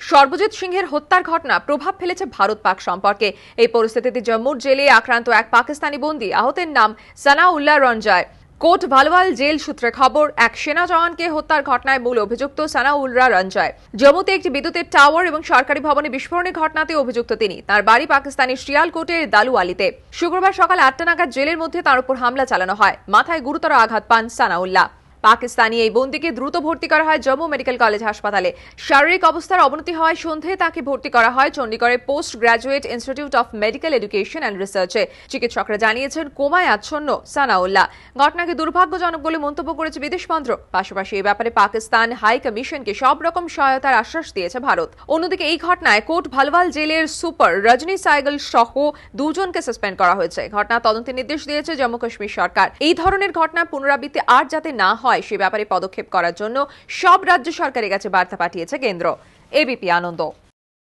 সর্বজিৎ সিংহের হত্যার ঘটনা প্রভাব ফেলেছে ভারত পাক সম্পর্কে। এই পরিস্থিতিতে জম্মুর জেলে আক্রান্ত এক পাকিস্তানি বন্দী, আহতের নাম সানাউল্লাহ রঞ্জয়। কোট ভালওয়াল জেল সূত্রে খবর, এক সেনা জওয়ানকে হত্যার ঘটনায় মূল অভিযুক্ত সানাউল্লাহ রঞ্জয়। জম্মুতে একটি বিদ্যুতের টাওয়ার এবং সরকারি ভবনে বিস্ফোরণের ঘটনাতে অভিযুক্ত তিনি। তার বাড়ি পাকিস্তানের শিয়ালকোটের দালুয়ালিতে। শুক্রবার সকাল 8টা নাগাদ জেলের মধ্যে তার উপর হামলা চালানো হয়। মাথায় গুরুতর আঘাত পান সানাউল্লাহ। পাকিস্তানি এই বন্দীকে দ্রুত ভর্তি করা হয় জম্মু মেডিকেল কলেজ হাসপাতালে। শারীরিক অবস্থার অবনতি হওয়ায় সন্ধ্যায় তাকে ভর্তি করা হয় চণ্ডীগড়ের Post Graduate Institute of Medical Education and রিসার্চে। চিকিৎসকরা জানিয়েছেন কোমায় আচ্ছন্ন সানাউল্লাহ। ঘটনাকে দুর্ভাগ্যজনক বলে মন্তব্য করেছে বিদেশ মন্ত্রক। পাশাপাশি এই ব্যাপারে পাকিস্তান হাই কমিশনকে সব রকম সহায়তার আশ্বাস দিয়েছে ভারত। অন্যদিকে এই ঘটনায় কোট ভালওয়াল জেলের সুপার রজনী সাইগল সহ দুজনকে সাসপেন্ড করা হয়েছে। ঘটনা তদন্তের নির্দেশ দিয়েছে জম্মু কাশ্মীর সরকার। এই ধরনের ঘটনা পুনরাবৃত্তি আর যাতে না হয় সে ব্যাপারে পদক্ষেপ করার জন্য সব রাজ্য সরকারের কাছে বার্তা পাঠিয়েছে কেন্দ্র। এবিপি আনন্দ।